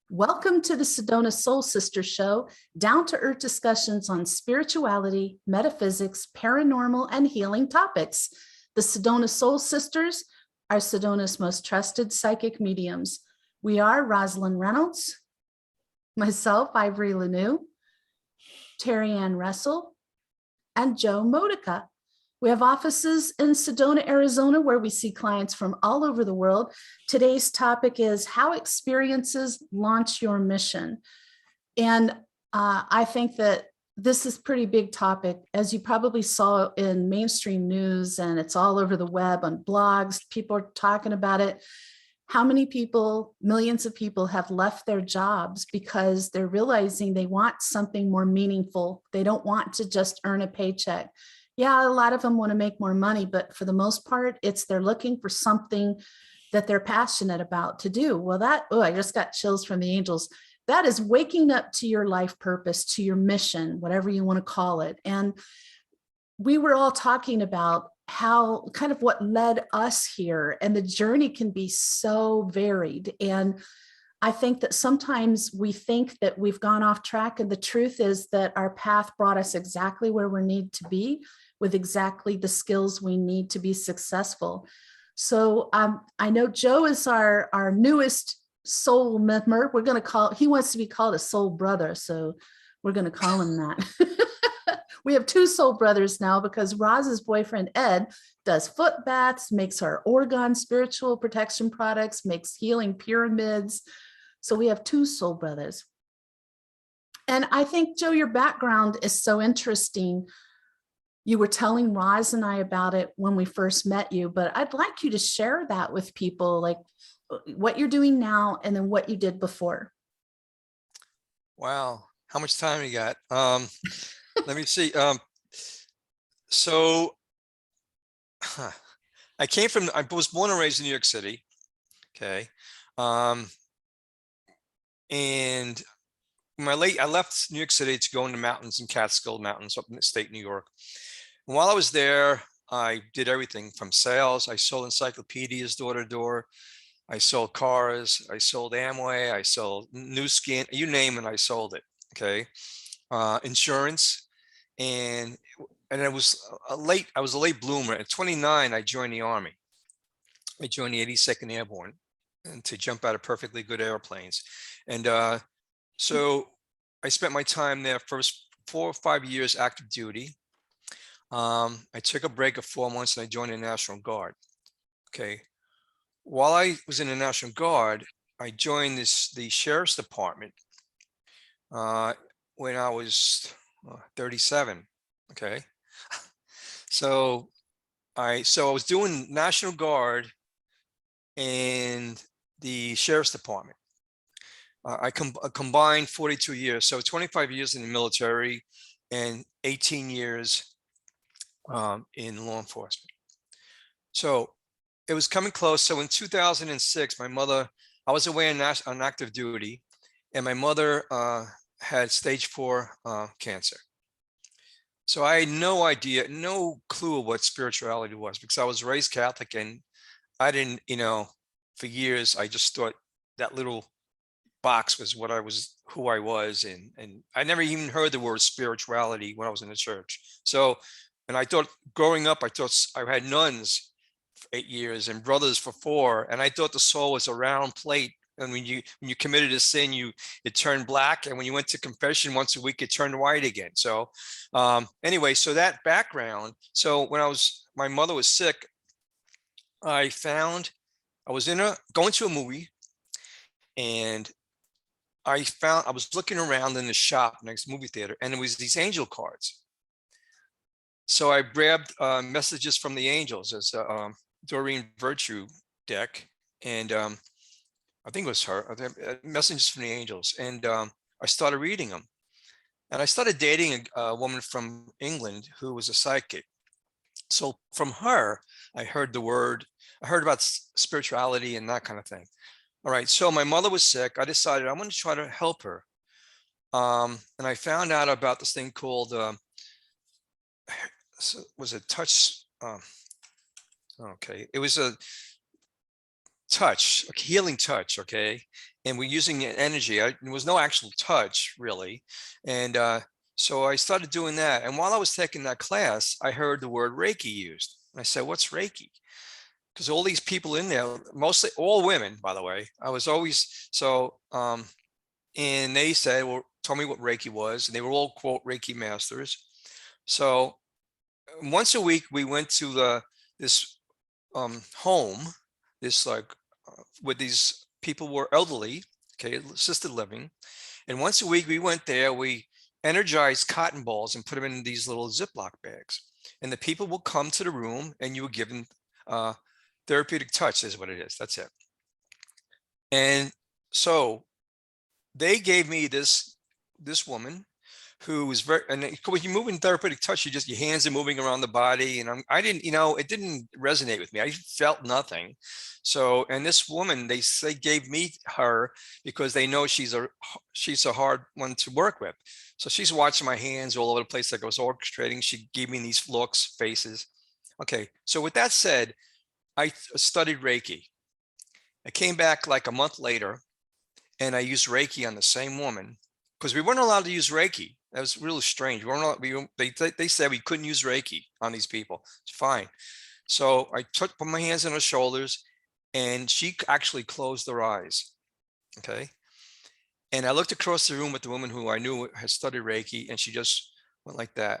Welcome to the Sedona Soul Sisters show, down-to-earth discussions on spirituality, metaphysics, paranormal, and healing topics. The Sedona Soul Sisters are Sedona's most trusted psychic mediums. We are Rosalind Reynolds, myself, Ivory Lanou, Terry Ann Russell, and Joe Modica. We have offices in Sedona, Arizona, where we see clients from all over the world. Today's topic is how experiences launch your mission. And I think that this is a pretty big topic, as you probably saw in mainstream news, and it's all over the web on blogs. People are talking about it. How many people, millions of people, have left their jobs because they're realizing they want something more meaningful. They don't want to just earn a paycheck. Yeah, a lot of them want to make more money, but for the most part, they're looking for something that they're passionate about to do. Well, I just got chills from the angels. That is waking up to your life purpose, to your mission, whatever you want to call it. And we were all talking about how kind of what led us here, and the journey can be so varied. And I think that sometimes we think that we've gone off track, and the truth is that our path brought us exactly where we need to be, with exactly the skills we need to be successful. So I know Joe is our newest soul member. He wants to be called a soul brother, so we're going to call him that. We have two soul brothers now because Roz's boyfriend, Ed, does foot baths, makes our Oregon spiritual protection products, makes healing pyramids. So we have two soul brothers. And I think, Joe, your background is so interesting. You were telling Roz and I about it when we first met you, but I'd like you to share that with people, like what you're doing now and then what you did before. Wow, how much time you got? Let me see. So I was born and raised in New York City. Okay. And I left New York City to go in the mountains in Catskill Mountains up in the state New York. And while I was there, I did everything from sales. I sold encyclopedias door to door. I sold cars. I sold Amway. I sold New Skin. You name it, I sold it. Okay. Insurance. And I was a late bloomer. At 29, I joined the Army. I joined the 82nd Airborne, and to jump out of perfectly good airplanes. And so I spent my time there first 4 or 5 years active duty. I took a break of 4 months and I joined the National Guard. Okay. While I was in the National Guard, I joined the Sheriff's Department when I was 37. Okay. So I was doing National Guard and the Sheriff's Department. I combined 42 years, so 25 years in the military and 18 years in law enforcement. So it was coming close. So in 2006, I was away on active duty, and my mother had stage 4 cancer. So I had no clue what spirituality was, because I was raised Catholic, and I didn't, for years, I just thought that little box was who I was. And I never even heard the word spirituality when I was in the church. So, and I thought growing up, I had nuns for 8 years and brothers for 4. And I thought the soul was a round plate. And when you committed a sin, it turned black. And when you went to confession once a week, it turned white again. So anyway, so that background. So when my mother was sick, I was going to a movie, and I was looking around in the shop next to the movie theater, and it was these angel cards. So I grabbed messages from the angels as a Doreen Virtue deck, and I think it was her, messages from the angels. And I started reading them, and I started dating a woman from England who was a psychic. So from her, I heard about spirituality and that kind of thing. All right. So my mother was sick. I decided I'm going to try to help her. And I found out about this thing called, was it touch? Okay. It was a touch, a healing touch, okay? And we're using energy. There was no actual touch, really. And so I started doing that. And while I was taking that class, I heard the word Reiki used. And I said, what's Reiki? Because all these people in there, mostly all women, by the way, I was always, and they said, well, told me what Reiki was. And they were all, quote, Reiki masters. So once a week, we went to this home, this where these people were elderly, okay, assisted living. And once a week we went there, we energized cotton balls and put them in these little Ziploc bags. And the people will come to the room and you were given therapeutic touch is what it is. That's it. And so they gave me this woman who was very, and when you move in therapeutic touch, your hands are moving around the body. And I didn't, it didn't resonate with me. I felt nothing. So, and this woman, they gave me her because they know she's a hard one to work with. So she's watching my hands all over the place, like I was orchestrating. She gave me these looks, faces. Okay. So with that said, I studied Reiki. I came back like a month later and I used Reiki on the same woman because we weren't allowed to use Reiki. That was really strange. They said we couldn't use Reiki on these people. It's fine. So I put my hands on her shoulders and she actually closed her eyes. Okay. And I looked across the room at the woman who I knew had studied Reiki and she just went like that.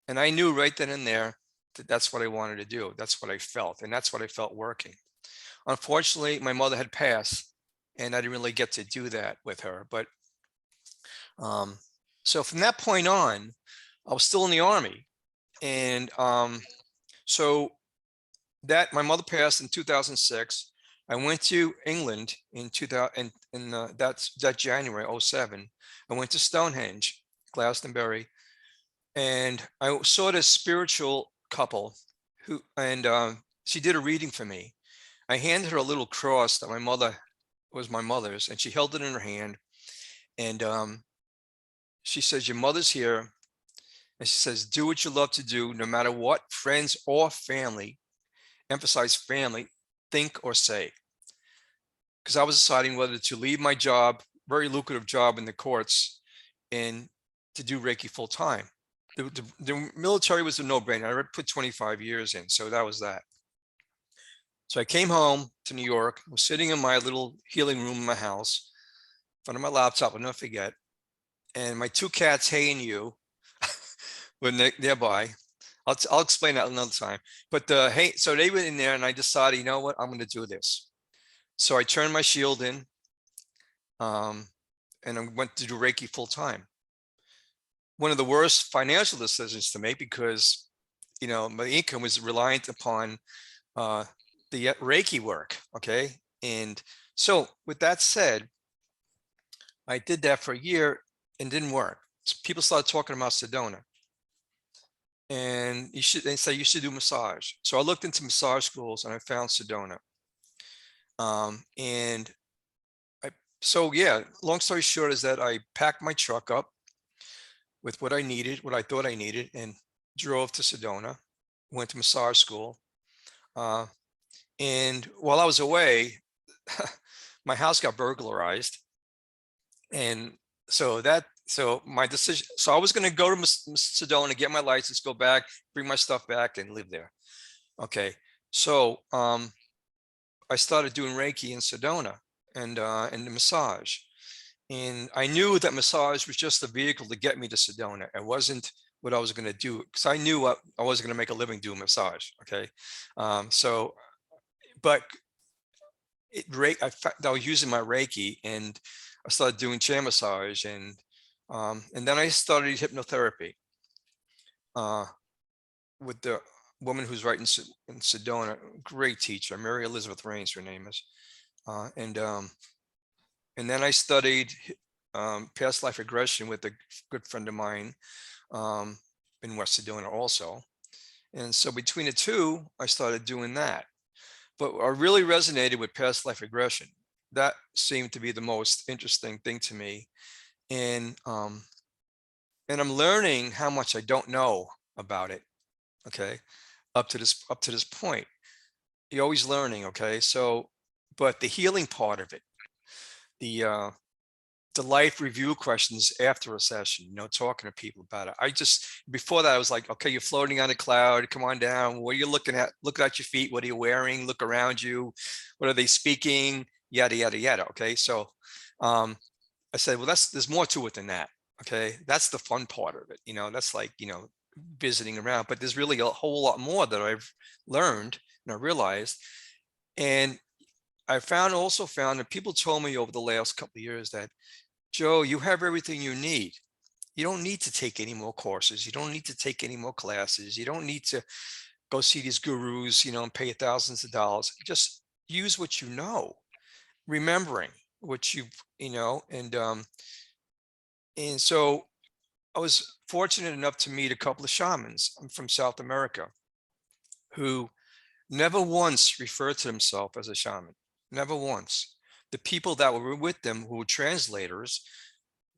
And I knew right then and there that that's what I wanted to do. That's what I felt. And that's what I felt working. Unfortunately, my mother had passed and I didn't really get to do that with her. But so from that point on, I was still in the Army. And so that my mother passed in 2006. I went to England in 2000, that January 07. I went to Stonehenge, Glastonbury, and I saw this spiritual couple who, and she did a reading for me. I handed her a little cross that was my mother's, and she held it in her hand. And she says, your mother's here. And she says, do what you love to do, no matter what friends or family, emphasize family, think or say. Because I was deciding whether to leave my job, very lucrative job in the courts, and to do Reiki full time. The military was a no-brainer. I put 25 years in, so that was that. So I came home to New York. I was sitting in my little healing room in my house, in front of my laptop, I'll never forget. And my two cats, Hey and You, were nearby. I'll explain that another time. But hey, so they were in there and I decided, you know what, I'm going to do this. So I turned my shield in and I went to do Reiki full time. One of the worst financial decisions to make because, my income was reliant upon the Reiki work. Okay. And so with that said, I did that for a year and didn't work. So people started talking about Sedona. And they say you should do massage. So I looked into massage schools and I found Sedona. Long story short is that I packed my truck up with what I thought I needed, and drove to Sedona, went to massage school. And while I was away, my house got burglarized. And so my decision, so I was going to go to Sedona, get my license, go back, bring my stuff back and live there. Okay. So, I started doing Reiki in Sedona and the massage. And I knew that massage was just a vehicle to get me to Sedona. It wasn't what I was going to do because I knew I wasn't going to make a living doing massage. Okay. But I was using my Reiki and I started doing chair massage and then I started hypnotherapy with the woman who's right in Sedona, great teacher, Mary Elizabeth Rains, her name is. And then I studied past life regression with a good friend of mine in West Sedona also. And so between the two, I started doing that. But I really resonated with past life regression. That seemed to be the most interesting thing to me. And I'm learning how much I don't know about it. Okay. Up to this point, you're always learning. Okay. So, but the healing part of it, the life review questions after a session, you know, talking to people about it. I just, before that, I was like, okay, you're floating on a cloud. Come on down. What are you looking at? Look at your feet. What are you wearing? Look around you. What are they speaking? Yada, yada, yada. Okay. So I said, well, there's more to it than that. Okay. That's the fun part of it. You know, that's like, you know, visiting around, but there's really a whole lot more that I've learned and I realized. And I also found that people told me over the last couple of years that, Joe, you have everything you need. You don't need to take any more courses. You don't need to take any more classes. You don't need to go see these gurus, you know, and pay thousands of dollars. Just use what you know, remembering what you know, and so I was fortunate enough to meet a couple of shamans from South America who never once referred to themselves as a shaman. Never once. The people that were with them, who were translators,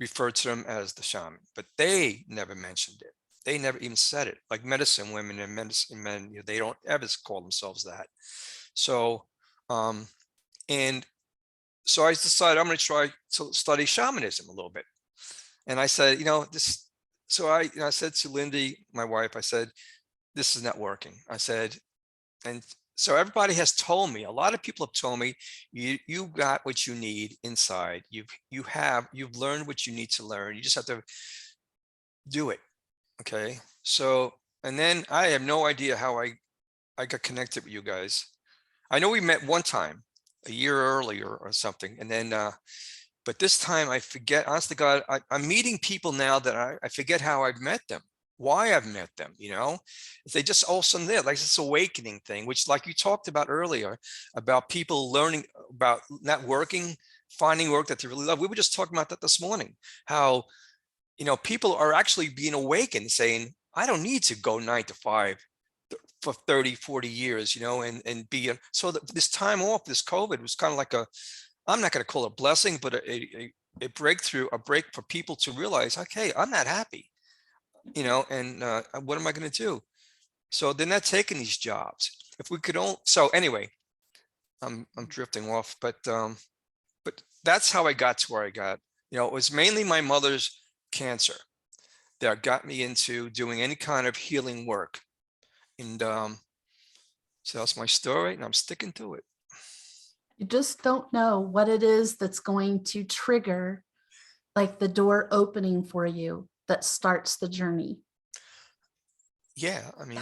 referred to them as the shaman, but they never mentioned it. They never even said it. Like medicine women and medicine men, you know, they don't ever call themselves that. So, and so I decided I'm going to try to study shamanism a little bit. And I said, you know, this. So I said to Lindy, my wife, I said, this is not working. I said, and so everybody has told me, a lot of people have told me, you got what you need inside. You've learned what you need to learn. You just have to do it. Okay. So, and then I have no idea how I got connected with you guys. I know we met one time a year earlier or something. And then, but this time I forget, honest to God, I'm meeting people now that I forget how I've met them, why I've met them, you know, they just all of a sudden there, like this awakening thing, which like you talked about earlier, about people learning about networking, finding work that they really love. We were just talking about that this morning, how, you know, people are actually being awakened saying, I don't need to go 9 to 5 for 30, 40 years, you know, and be, so that this time off, this COVID was kind of like I'm not going to call it a blessing, but a breakthrough, a break for people to realize, okay, I'm not happy, you know, and what am I going to do? So they're not taking these jobs. If we could all, so anyway, I'm drifting off, but that's how I got to where I got. You know, it was mainly my mother's cancer that got me into doing any kind of healing work. And so that's my story, and I'm sticking to it. You just don't know what it is that's going to trigger like the door opening for you that starts the journey. Yeah, I mean,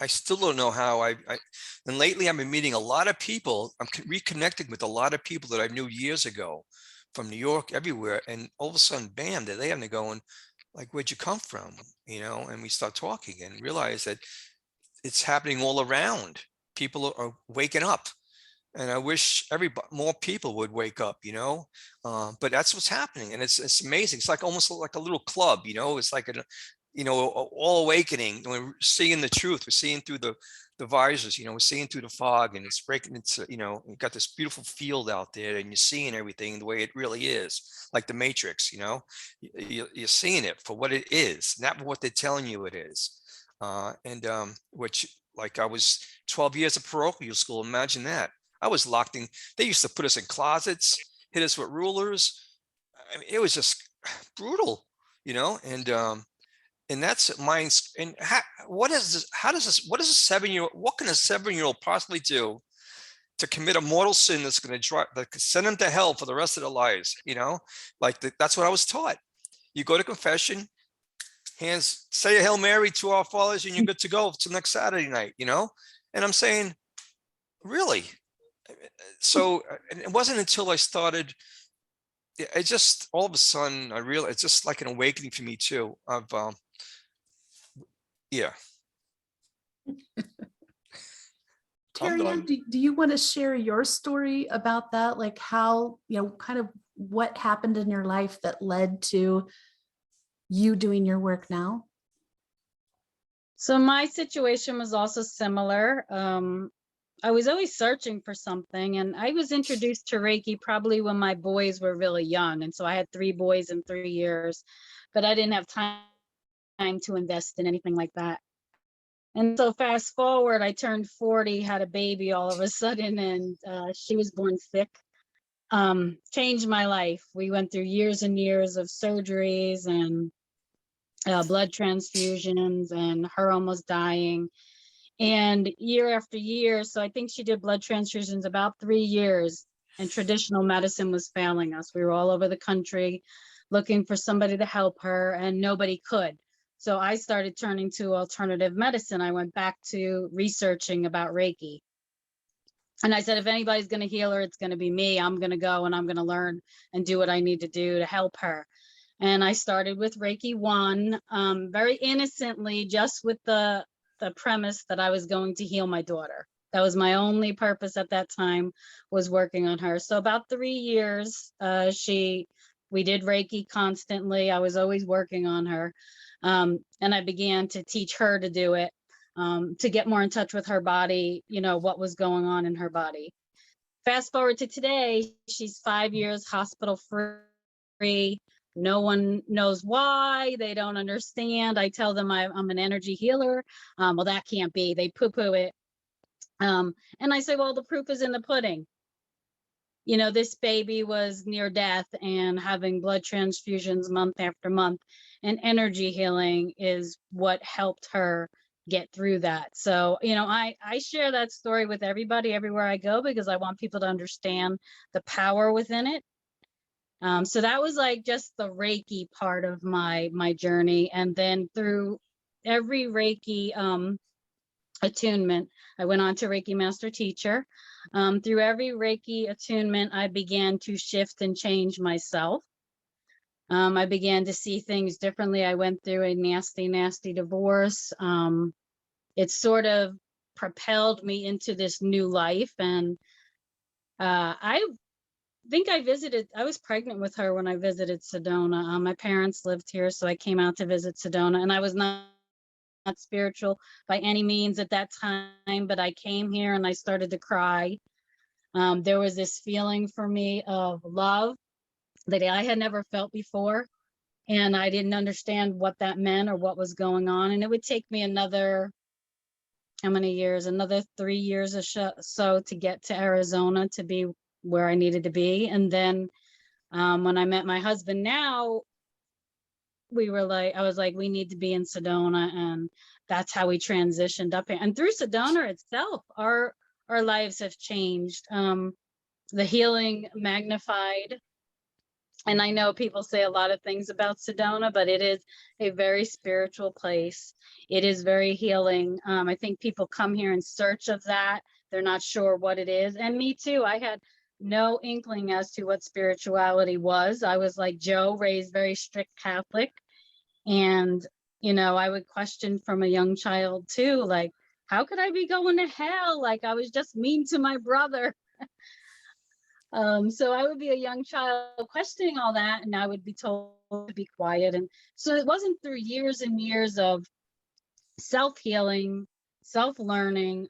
I still don't know how and lately I've been meeting a lot of people. I'm reconnecting with a lot of people that I knew years ago from New York, everywhere. And all of a sudden, bam, they're there and they're going like, where'd you come from? You know, and we start talking and realize that it's happening all around. People are waking up. And I wish more people would wake up, you know, but that's what's happening. And it's amazing. It's like almost like a little club, you know, it's like you know, all awakening. We're seeing the truth. We're seeing through the visors, you know, we're seeing through the fog, and it's breaking into, you know, you've got this beautiful field out there and you're seeing everything the way it really is, like the Matrix, you know, you're seeing it for what it is, not what they're telling you it is. Which, like, I was 12 years of parochial school. Imagine that. I was locked in. They used to put us in closets, hit us with rulers. I mean, it was just brutal, you know. And that's mine. And what is this? How does this? What is a 7-year-old? What can a 7-year-old possibly do to commit a mortal sin that's going to that could send them to hell for the rest of their lives? You know, like that's what I was taught. You go to confession, hands, say a Hail Mary to our fathers, and you're good to go till next Saturday night. You know, and I'm saying, really. So it wasn't until I started, it just all of a sudden I realized it's just like an awakening for me too. Of yeah. I'm Terry, done. do you want to share your story about that? Like how, you know, kind of what happened in your life that led to you doing your work now? So my situation was also similar. I was always searching for something, and I was introduced to Reiki probably when my boys were really young. And so I had 3 boys in 3 years, but I didn't have time to invest in anything like that. And so fast forward, I turned 40, had a baby all of a sudden, and she was born sick. Changed my life. We went through years and years of surgeries and blood transfusions and her almost dying. And year after year, so I think she did blood transfusions about 3 years, and traditional medicine was failing us. We were all over the country looking for somebody to help her, and nobody could. So I started turning to alternative medicine. I went back to researching about Reiki. And I said, if anybody's going to heal her, it's going to be me. I'm going to go and I'm going to learn and do what I need to do to help her. And I started with Reiki 1, very innocently, just with the premise that I was going to heal my daughter. That was my only purpose at that time, was working on her. So about 3 years, we did Reiki constantly. I was always working on her. And I began to teach her to do it, to get more in touch with her body, you know, what was going on in her body. Fast forward to today, she's 5 years hospital free. No one knows why. They don't understand. I tell them I'm an energy healer. Well, that can't be. They poo-poo it. And I say, well, the proof is in the pudding. You know, this baby was near death and having blood transfusions month after month, and energy healing is what helped her get through that. So, you know, I share that story with everybody everywhere I go, because I want people to understand the power within it. So that was like just the Reiki part of my journey. And then through every Reiki attunement, I went on to Reiki Master Teacher. Through every Reiki attunement, I began to shift and change myself. I began to see things differently. I went through a nasty, nasty divorce. It sort of propelled me into this new life. And I think I was pregnant with her when I visited Sedona. My parents lived here, so I came out to visit Sedona, and I was not spiritual by any means at that time, but I came here and I started to cry. There was this feeling for me of love that I had never felt before, and I didn't understand what that meant or what was going on. And it would take me another, how many years? Another 3 years or so to get to Arizona to be where I needed to be. And then when I met my husband now, I was like, we need to be in Sedona, and that's how we transitioned up here. And through Sedona itself, our lives have changed. The healing magnified. And I know people say a lot of things about Sedona, but it is a very spiritual place. It is very healing. I think people come here in search of that. They're not sure what it is. And me too. I had no inkling as to what spirituality was. I was like Joe, raised very strict Catholic. And, you know, I would question from a young child too, like, how could I be going to hell? Like, I was just mean to my brother. So I would be a young child questioning all that, and I would be told to be quiet. And so it wasn't through years and years of self-healing, self-learning,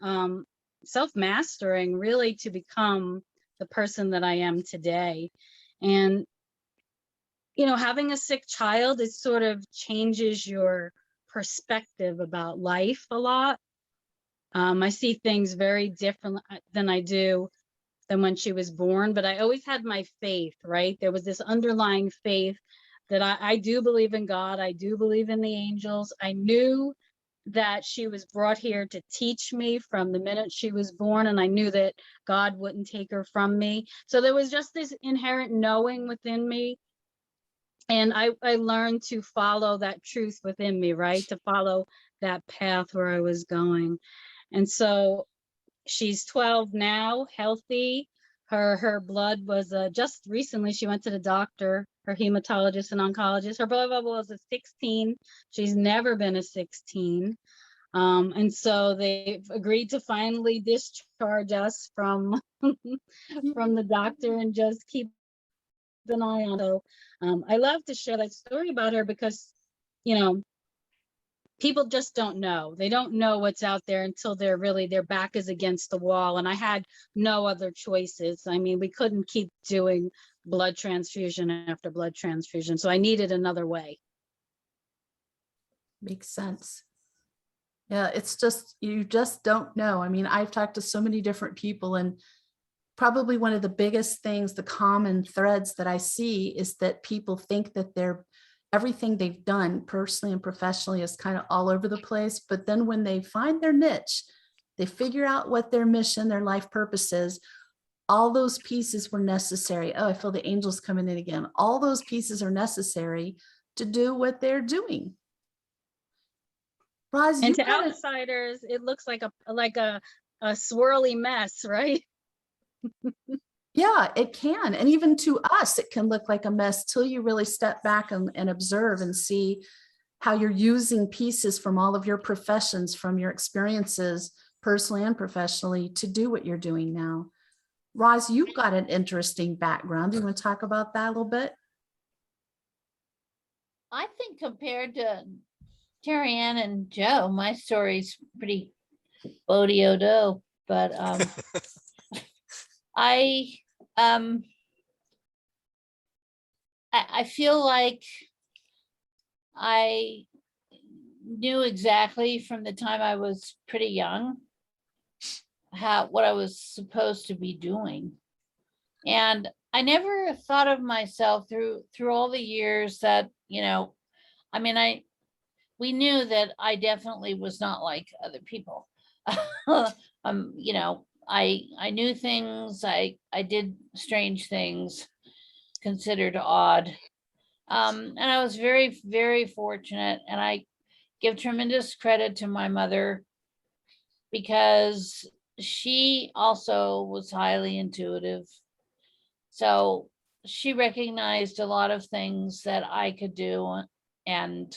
self-mastering, really, to become the person that I am today. And, you know, having a sick child, it sort of changes your perspective about life a lot. I see things very different than I do than when she was born, but I always had my faith, right? There was this underlying faith that I do believe in God. I do believe in the angels. I knew that she was brought here to teach me from the minute she was born, and I knew that God wouldn't take her from me. So there was just this inherent knowing within me. And I learned to follow that truth within me, right? To follow that path where I was going. And so she's 12 now, healthy. Her blood was just recently, she went to the doctor, her hematologist and oncologist. Her blood level was a 16. She's never been a 16. And so they've agreed to finally discharge us from the doctor and just keep an eye on her. So I love to share that story about her because, you know, people just don't know. They don't know what's out there until their back is against the wall. And I had no other choices. I mean, we couldn't keep doing blood transfusion after blood transfusion. So I needed another way. Makes sense. Yeah, it's just, you just don't know. I mean, I've talked to so many different people, and probably one of the biggest things, the common threads that I see is that people think that everything they've done personally and professionally is kind of all over the place. But then when they find their niche, they figure out what their mission, their life purpose is. All those pieces were necessary. Oh, I feel the angels coming in again. All those pieces are necessary to do what they're doing. Roz, And you to kind of, outsiders, it looks like a swirly mess, right? yeah, it can. And even to us, it can look like a mess till you really step back and observe and see how you're using pieces from all of your professions, from your experiences, personally and professionally, to do what you're doing now. Roz, you've got an interesting background. Do you want to talk about that a little bit? I think compared to Terry Ann and Joe, my story's pretty bodiodo, but I um I feel like I knew exactly from the time I was pretty young what I was supposed to be doing. And I never thought of myself through all the years that, I mean, we knew that I definitely was not like other people. I knew things, I did strange things considered odd. And I was very, very fortunate, and I give tremendous credit to my mother because she also was highly intuitive. So she recognized a lot of things that I could do and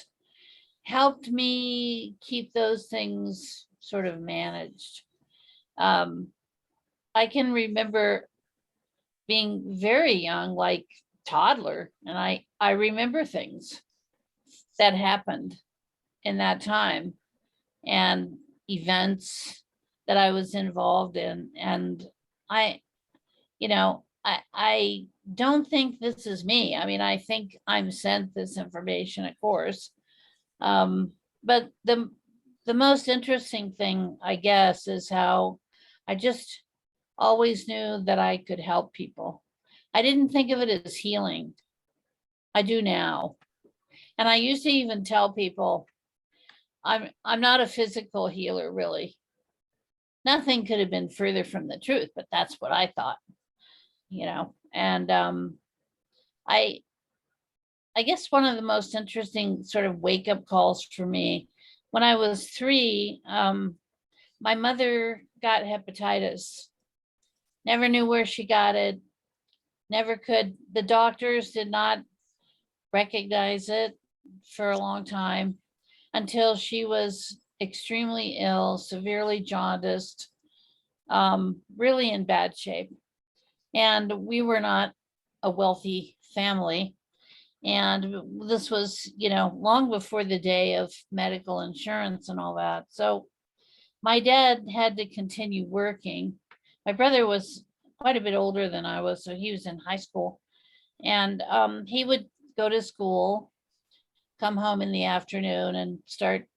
helped me keep those things sort of managed. I can remember being very young, like toddler, and I remember things that happened in that time and events that I was involved in. And I, I don't think this is me. I mean, I think I'm sent this information, of course. But the most interesting thing, I guess, is how I just always knew that I could help people. I didn't think of it as healing. I do now. And I used to even tell people I'm not a physical healer, really. Nothing could have been further from the truth, but that's what I thought, And I guess one of the most interesting sort of wake up calls for me, when I was 3, my mother got hepatitis. Never knew where she got it. Never could. The doctors did not recognize it for a long time until she was extremely ill, severely jaundiced, really in bad shape. And we were not a wealthy family. And this was, long before the day of medical insurance and all that. So my dad had to continue working. My brother was quite a bit older than I was, so he was in high school. And he would go to school, come home in the afternoon and start,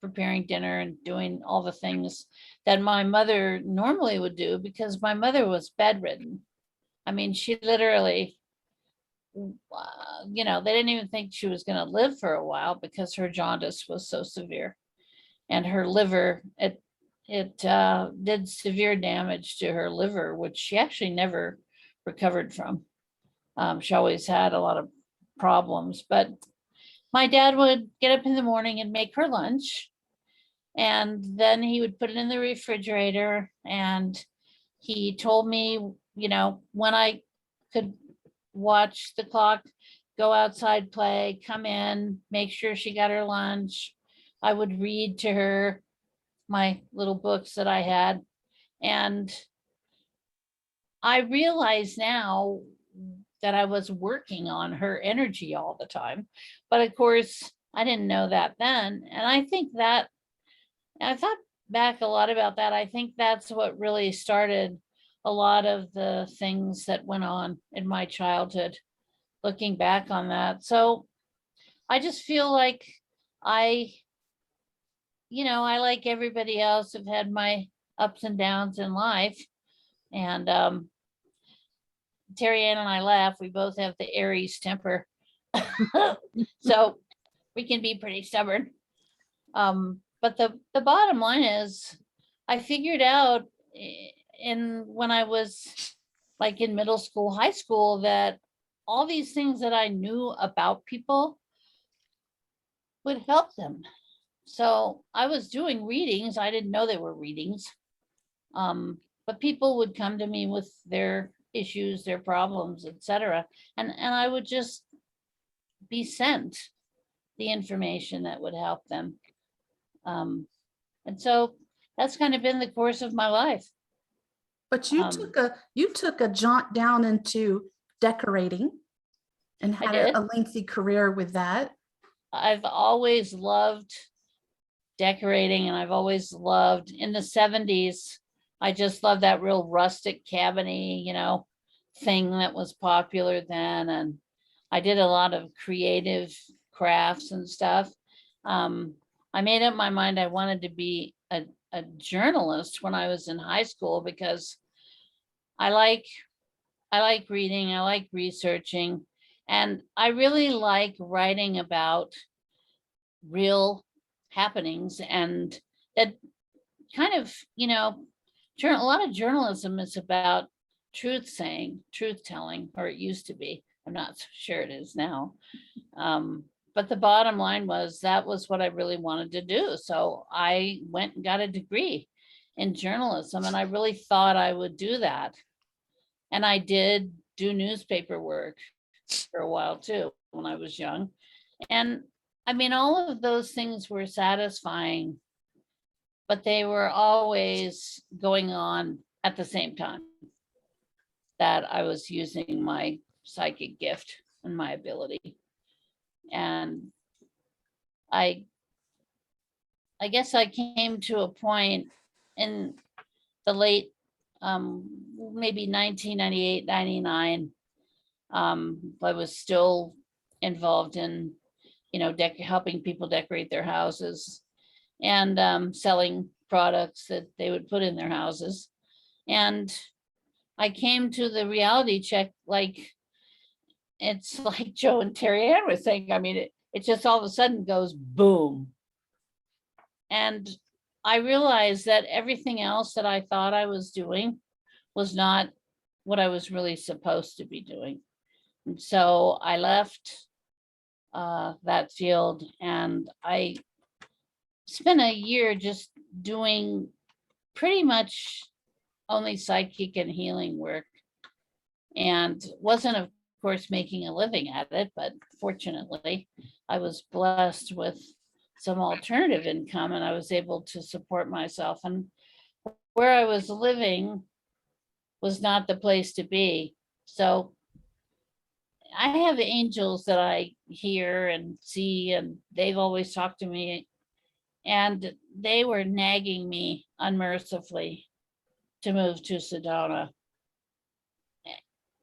preparing dinner and doing all the things that my mother normally would do, because my mother was bedridden. I mean, she literally, they didn't even think she was going to live for a while because her jaundice was so severe. And her liver, it did severe damage to her liver, which she actually never recovered from. She always had a lot of problems, but my dad would get up in the morning and make her lunch, and then he would put it in the refrigerator. And he told me, when I could watch the clock, go outside, play, come in, make sure she got her lunch. I would read to her my little books that I had. And I realize now that I was working on her energy all the time. But of course, I didn't know that then. And I think that, I thought back a lot about that. I think that's what really started a lot of the things that went on in my childhood, looking back on that. So I just feel like I I, like everybody else, have had my ups and downs in life. And Terry Ann and I laugh. We both have the Aries temper. So we can be pretty stubborn. But the bottom line is, I figured out when I was like in middle school, high school, that all these things that I knew about people would help them. So I was doing readings. I didn't know they were readings. But people would come to me with their issues, their problems, etc. And I would just be sent the information that would help them. And so that's kind of been the course of my life. But you took a jaunt down into decorating and I had did. a lengthy career with that. I've always loved decorating, and I've always loved, in the 70s, I just loved that real rustic cabiny, thing that was popular then. And I did a lot of creative crafts and stuff. I made up my mind I wanted to be a journalist when I was in high school, because I like reading, I like researching, and I really like writing about real happenings. And that kind of, a lot of journalism is about truth telling, or it used to be. I'm not sure it is now. But the bottom line was, that was what I really wanted to do. So I went and got a degree in journalism, and I really thought I would do that. And I did do newspaper work for a while too, when I was young. And I mean, all of those things were satisfying, but they were always going on at the same time that I was using my psychic gift and my ability. And I guess I came to a point in the late, maybe 1998, 99. I was still involved in, helping people decorate their houses, and selling products that they would put in their houses. And I came to the reality check, like, it's like Joe and Terry Ann were saying. I mean, it just all of a sudden goes boom. And I realized that everything else that I thought I was doing was not what I was really supposed to be doing. And so I left that field, and I spent a year just doing pretty much only psychic and healing work, and wasn't, of course, making a living at it. But fortunately, I was blessed with some alternative income, and I was able to support myself. And where I was living was not the place to be. So I have angels that I hear and see, and they've always talked to me, and they were nagging me unmercifully to move to Sedona.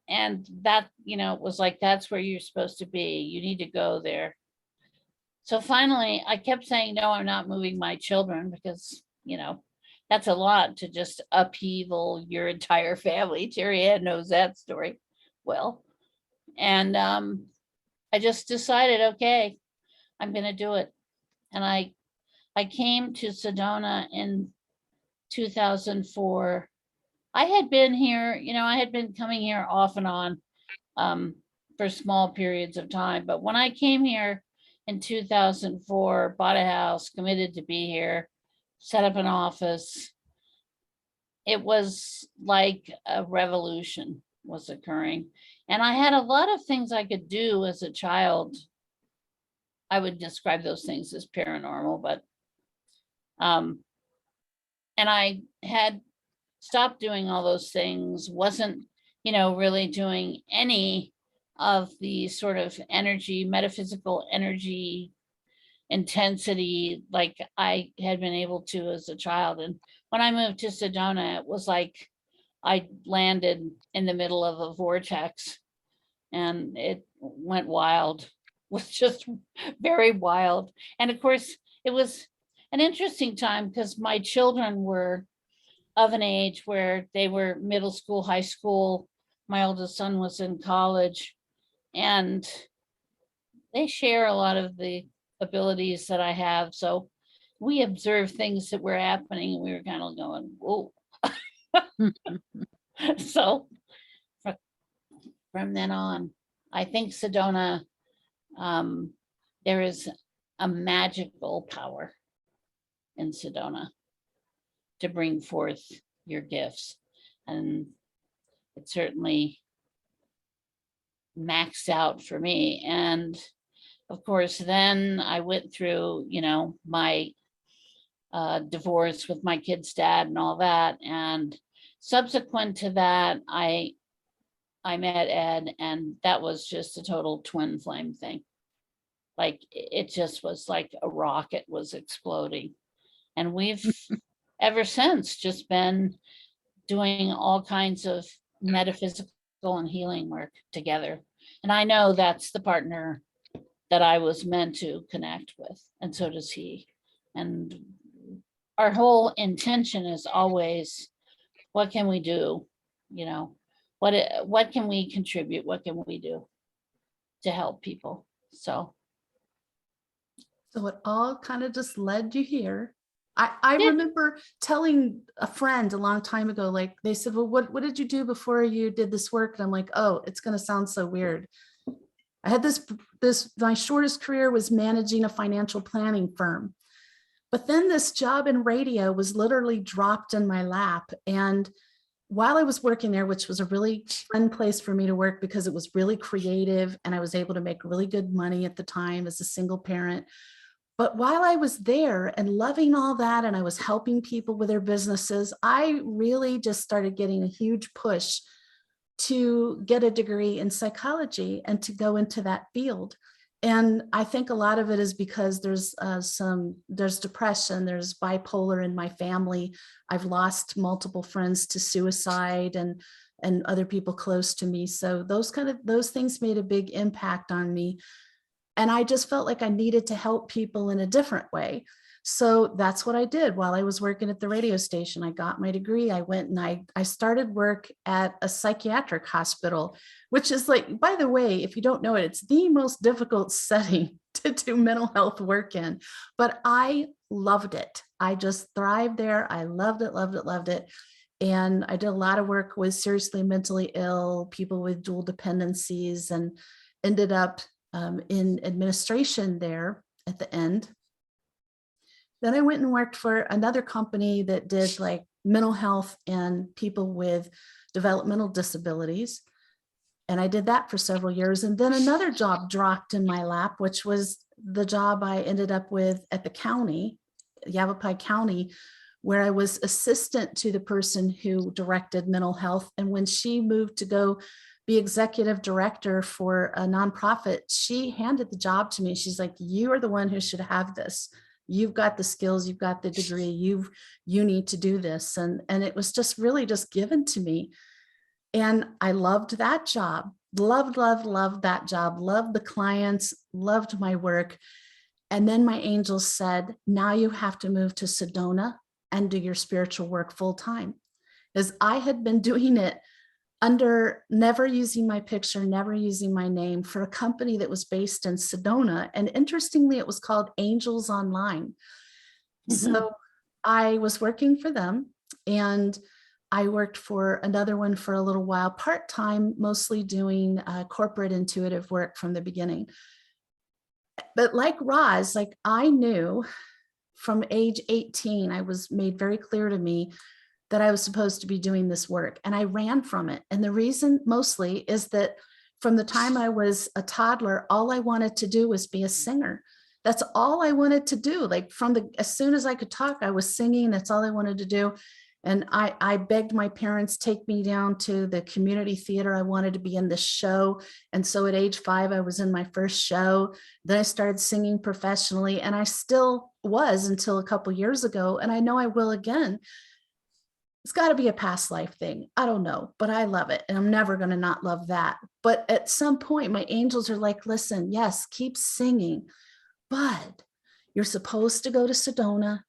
And that, was like, that's where you're supposed to be. You need to go there. So finally, I kept saying, no, I'm not moving my children, because, that's a lot to just upheaval your entire family. Terry Ann knows that story well. And I just decided, okay, I'm going to do it. And I came to Sedona in 2004. I had been here, I had been coming here off and on for small periods of time. But when I came here in 2004, bought a house, committed to be here, set up an office, it was like a revolution was occurring. And I had a lot of things I could do as a child. I would describe those things as paranormal, but and I had stopped doing all those things, wasn't, really doing any of the sort of energy, metaphysical energy intensity like I had been able to as a child. And when I moved to Sedona, it was like I landed in the middle of a vortex, and it went wild. It was just very wild. And of course, it was an interesting time because my children were of an age where they were middle school, high school. My oldest son was in college, and they share a lot of the abilities that I have. So we observed things that were happening, and we were kind of going, whoa. So from then on, I think Sedona, there is a magical power in Sedona to bring forth your gifts. And it certainly maxed out for me. And of course, then I went through, my divorce with my kid's dad and all that. And subsequent to that, I met Ed, and that was just a total twin flame thing. Like, it just was like a rocket was exploding. And we've ever since just been doing all kinds of metaphysical and healing work together. And I know that's the partner that I was meant to connect with, and so does he. And our whole intention is always, what can we do? What can we contribute? What can we do to help people? So it all kind of just led you here. I Yeah. remember telling a friend a long time ago, like they said, well, what did you do before you did this work? And I'm like, oh, it's going to sound so weird. I had my shortest career was managing a financial planning firm. But then this job in radio was literally dropped in my lap. And while I was working there, which was a really fun place for me to work because it was really creative and I was able to make really good money at the time as a single parent. But while I was there and loving all that, and I was helping people with their businesses, I really just started getting a huge push to get a degree in psychology and to go into that field. And I think a lot of it is because there's depression, there's bipolar in my family. I've lost multiple friends to suicide and other people close to me. So those things made a big impact on me. And I just felt like I needed to help people in a different way. So that's what I did while I was working at the radio station. I got my degree. I went and I started work at a psychiatric hospital, which is, like, by the way, if you don't know it, it's the most difficult setting to do mental health work in. But I loved it. I just thrived there. I loved it, loved it, loved it. And I did a lot of work with seriously mentally ill people with dual dependencies, and ended up in administration there at the end. Then I went and worked for another company that did like mental health and people with developmental disabilities. And I did that for several years. And then another job dropped in my lap, which was the job I ended up with at the county, Yavapai County, where I was assistant to the person who directed mental health. And when she moved to go be executive director for a nonprofit, she handed the job to me. She's like, you are the one who should have this. You've got the skills, you've got the degree, you need to do this. And it was just really just given to me. And I loved that job, loved that job, loved the clients, loved my work. And then my angels said, now you have to move to Sedona and do your spiritual work full time. As I had been doing it under never using my picture, never using my name, for a company that was based in Sedona. And interestingly, it was called Angels Online. Mm-hmm. So I was working for them, and I worked for another one for a little while, part-time, mostly doing corporate intuitive work from the beginning. But like Roz, like I knew from age 18, I was made very clear to me that I was supposed to be doing this work, and I ran from it. And the reason mostly is that from the time I was a toddler, all I wanted to do was be a singer. That's all I wanted to do. Like as soon as I could talk, I was singing. That's all I wanted to do. And I begged my parents, take me down to the community theater. I wanted to be in this show. And so at age 5, I was in my first show. Then I started singing professionally, and I still was until a couple years ago. And I know I will again. It's got to be a past life thing. I don't know, but I love it. And I'm never going to not love that. But at some point, my angels are like, listen, yes, keep singing, but you're supposed to go to Sedona.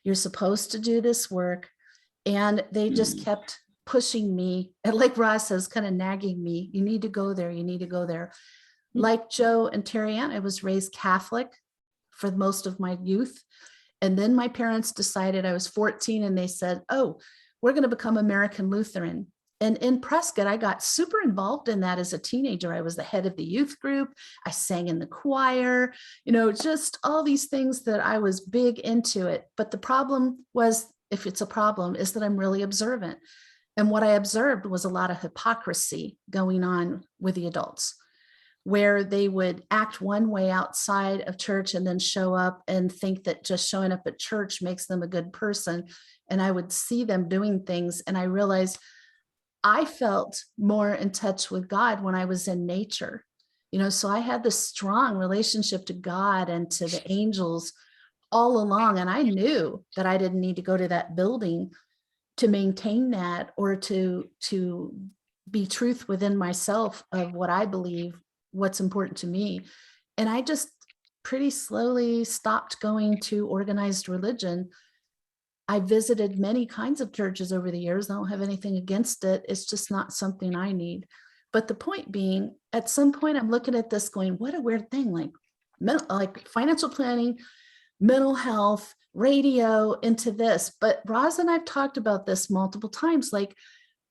You're supposed to do this work. And they just kept pushing me. And like Roz says, kind of nagging me. You need to go there. You need to go there. Like Joe and Terry Ann, I was raised Catholic for most of my youth. And then my parents decided, I was 14, and they said, oh, we're going to become American Lutheran. And in Prescott, I got super involved in that as a teenager. I was the head of the youth group. I sang in the choir, just all these things that I was big into it. But the problem was, if it's a problem, is that I'm really observant. And what I observed was a lot of hypocrisy going on with the adults, where they would act one way outside of church and then show up and think that just showing up at church makes them a good person. And I would see them doing things, and I realized I felt more in touch with God when I was in nature. So I had this strong relationship to God and to the angels all along. And I knew that I didn't need to go to that building to maintain that, or to be truth within myself of what I believe, what's important to me. And I just pretty slowly stopped going to organized religion. I visited many kinds of churches over the years. I don't have anything against it. It's just not something I need. But the point being, at some point, I'm looking at this going, what a weird thing, like financial planning, mental health, radio, into this. But Roz and I've talked about this multiple times. Like,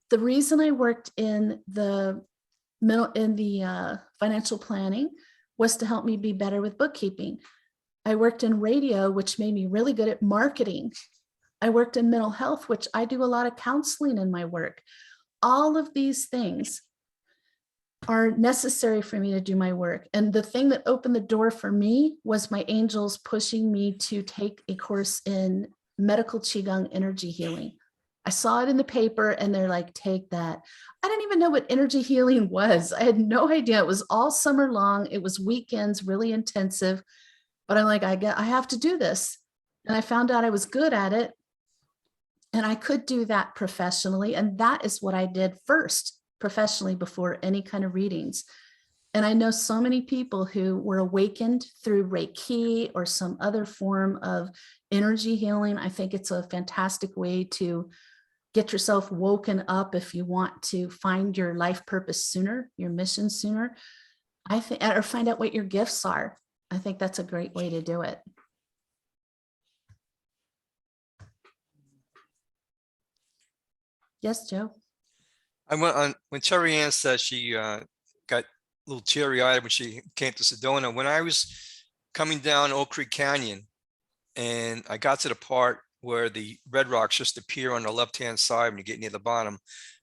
the reason I worked in the financial planning was to help me be better with bookkeeping. I worked in radio, which made me really good at marketing. I worked in mental health, which I do a lot of counseling in my work. All of these things are necessary for me to do my work. And the thing that opened the door for me was my angels pushing me to take a course in medical Qigong energy healing. I saw it in the paper, and they're like, take that. I didn't even know what energy healing was. I had no idea. It was all summer long. It was weekends, really intensive. But I'm like, I have to do this. And I found out I was good at it. And I could do that professionally. And that is what I did first, professionally, before any kind of readings. And I know so many people who were awakened through Reiki or some other form of energy healing. I think it's a fantastic way to get yourself woken up if you want to find your life purpose sooner, your mission sooner. I think, or find out what your gifts are. I think that's a great way to do it. Yes, Joe. I went on when Terry Ann said she got a little teary-eyed when she came to Sedona. When I was coming down Oak Creek Canyon, and I got to the part where the red rocks just appear on the left-hand side when you get near the bottom,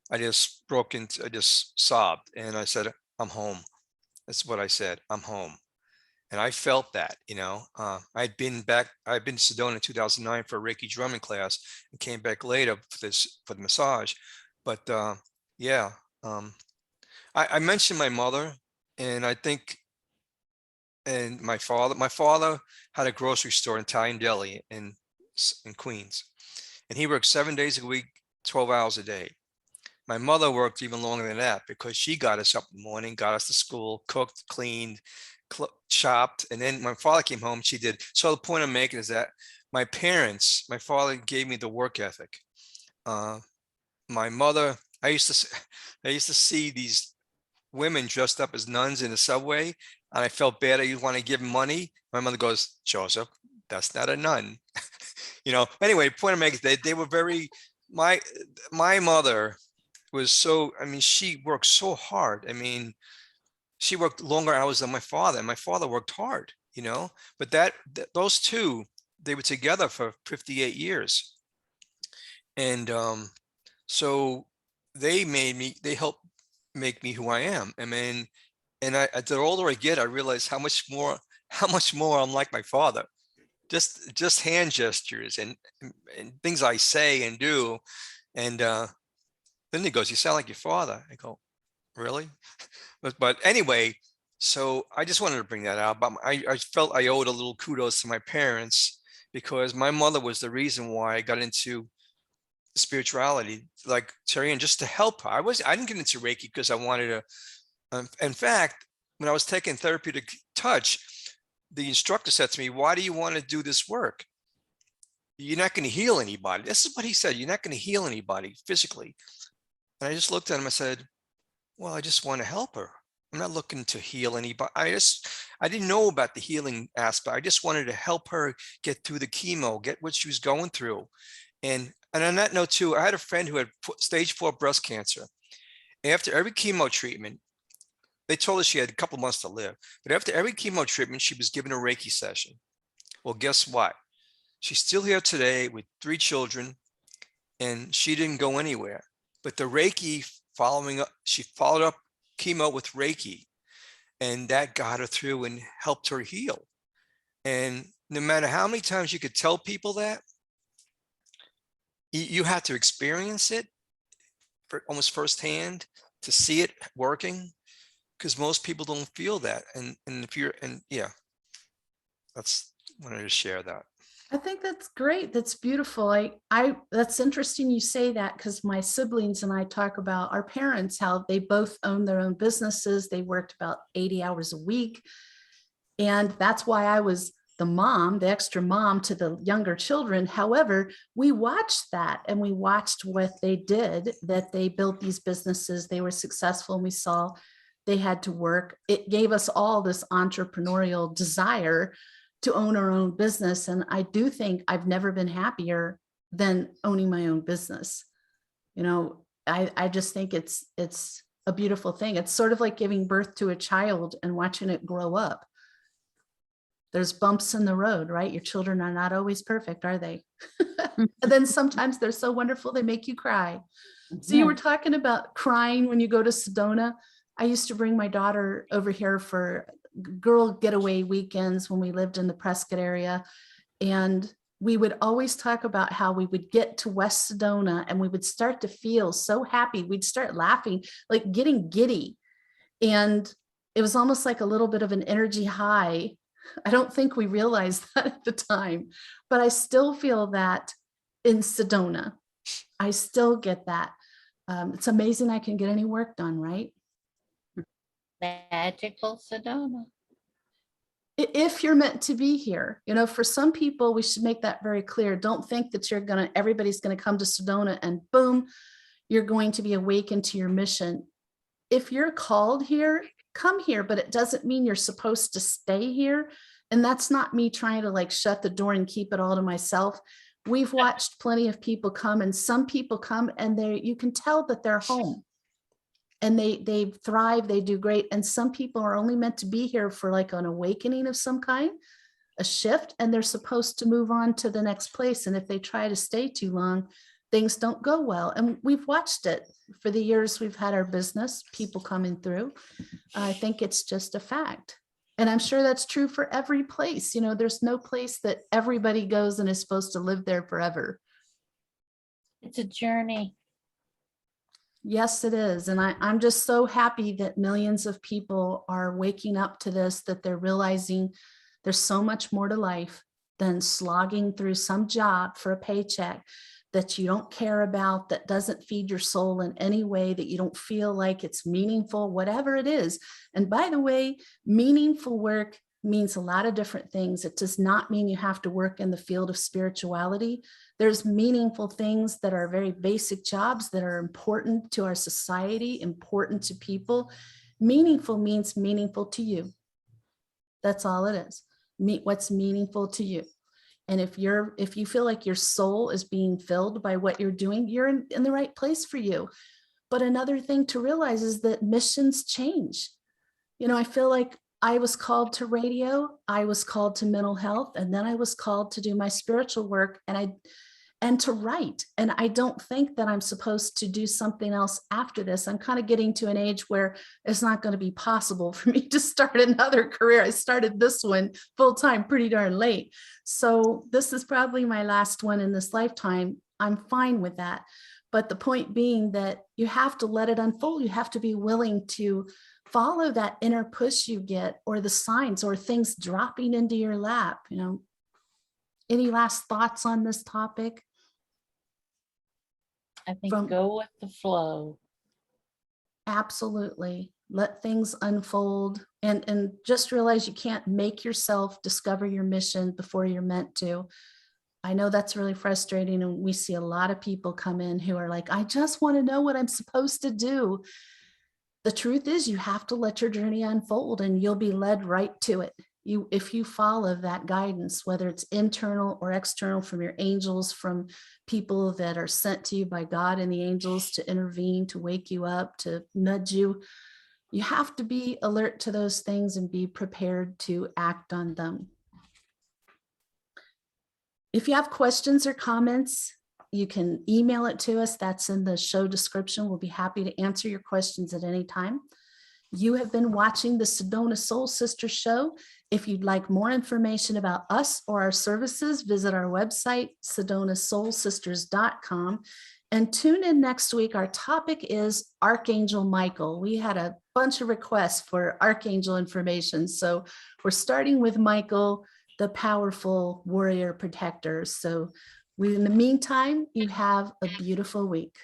I just sobbed, and I said, I'm home. That's what I said. I'm home. And I felt that, I'd been to Sedona in 2009 for a Reiki drumming class, and came back later for the massage. But I mentioned my mother, and I think, and my father had a grocery store in Italian Deli in Queens, and he worked 7 days a week, 12 hours a day. My mother worked even longer than that, because she got us up in the morning, got us to school, cooked, cleaned, chopped, and then my father came home, she did. So the point I'm making is that my father gave me the work ethic. My mother, I used to see these women dressed up as nuns in the subway, and I felt bad. I want to give them money. My mother goes, Joseph, that's not a nun. Anyway, point I'm making is they were very, my mother was so, she worked so hard. She worked longer hours than my father, and my father worked hard, but those two, they were together for 58 years. And so they helped make me who I am. And the older I get, I realize how much more I'm like my father. Just hand gestures and things I say and do. And then he goes, you sound like your father. I go, really? But anyway, so I just wanted to bring that out. But I felt I owed a little kudos to my parents, because my mother was the reason why I got into spirituality, like Terry, and just to help her. I didn't get into Reiki because I wanted to. In fact, when I was taking therapeutic touch, the instructor said to me, why do you want to do this work? You're not going to heal anybody. This is what he said. You're not going to heal anybody physically. And I just looked at him. I said, well, I just want to help her. I'm not looking to heal anybody. I didn't know about the healing aspect. I just wanted to help her get through the chemo, get what she was going through. And on that note too, I had a friend who had stage 4 breast cancer. After every chemo treatment, they told her she had a couple months to live. But after every chemo treatment, she was given a Reiki session. Well, guess what? She's still here today with 3 children, and she didn't go anywhere. But the Reiki she followed up chemo with Reiki, and that got her through and helped her heal. And no matter how many times you could tell people that, you have to experience it almost firsthand to see it working, because most people don't feel that. And yeah, that's wanted to share that. I think that's great. That's beautiful. That's interesting you say that, because my siblings and I talk about our parents, how they both own their own businesses. They worked about 80 hours a week. And that's why I was the mom, the extra mom to the younger children. However, we watched that, and we watched what they did, that they built these businesses. They were successful, and we saw they had to work. It gave us all this entrepreneurial desire to own our own business. And I do think I've never been happier than owning my own business. You know, I just think it's a beautiful thing. It's sort of like giving birth to a child and watching it grow up. There's bumps in the road, right? Your children are not always perfect, are they? And then sometimes they're so wonderful, they make you cry. So you were talking about crying when you go to Sedona. I used to bring my daughter over here for girl getaway weekends when we lived in the Prescott area. And we would always talk about how we would get to West Sedona and we would start to feel so happy. We'd start laughing, like getting giddy. And it was almost like a little bit of an energy high. I don't think we realized that at the time, but I still feel that in Sedona. I still get that. It's amazing I can get any work done, right? Magical Sedona. If you're meant to be here, you know, for some people, we should make that very clear. Don't think that everybody's gonna come to Sedona and boom, you're going to be awakened to your mission. If you're called here, come here, but it doesn't mean you're supposed to stay here. And that's not me trying to like shut the door and keep it all to myself. We've watched plenty of people come, and some people come and you can tell that they're home. And they thrive, they do great. And some people are only meant to be here for like an awakening of some kind, a shift, and they're supposed to move on to the next place. And if they try to stay too long, things don't go well. And we've watched it for the years we've had our business, people coming through. I think it's just a fact. And I'm sure that's true for every place. You know, there's no place that everybody goes and is supposed to live there forever. It's a journey. Yes, it is. And I'm just so happy that millions of people are waking up to this, that they're realizing there's so much more to life than slogging through some job for a paycheck that you don't care about, that doesn't feed your soul in any way, that you don't feel like it's meaningful, whatever it is. And by the way, meaningful work means a lot of different things. It does not mean you have to work in the field of spirituality. There's meaningful things that are very basic jobs that are important to our society, important to people. Meaningful means meaningful to you. That's all it is. What's meaningful to you. And if you feel like your soul is being filled by what you're doing, you're in the right place for you. But another thing to realize is that missions change. You know, I feel like I was called to radio, I was called to mental health, and then I was called to do my spiritual work and to write. And I don't think that I'm supposed to do something else after this. I'm kind of getting to an age where it's not going to be possible for me to start another career. I started this one full time pretty darn late. So this is probably my last one in this lifetime. I'm fine with that. But the point being that you have to let it unfold. You have to be willing to follow that inner push you get, or the signs, or things dropping into your lap. You know, any last thoughts on this topic? I think go with the flow. Absolutely. let things unfold, and just realize you can't make yourself discover your mission before you're meant to. I know that's really frustrating, and we see a lot of people come in who are like, I just want to know what I'm supposed to do. The truth is, you have to let your journey unfold, and you'll be led right to it. If you follow that guidance, whether it's internal or external, from your angels, from people that are sent to you by God and the angels to intervene, to wake you up, to nudge you, you have to be alert to those things and be prepared to act on them. If you have questions or comments, you can email it to us. That's in the show description. We'll be happy to answer your questions at any time. You have been watching the Sedona Soul Sisters show. If you'd like more information about us or our services, visit our website, sedonasoulsisters.com. And tune in next week. Our topic is Archangel Michael. We had a bunch of requests for Archangel information. So we're starting with Michael, the powerful warrior protector. So in the meantime, you have a beautiful week.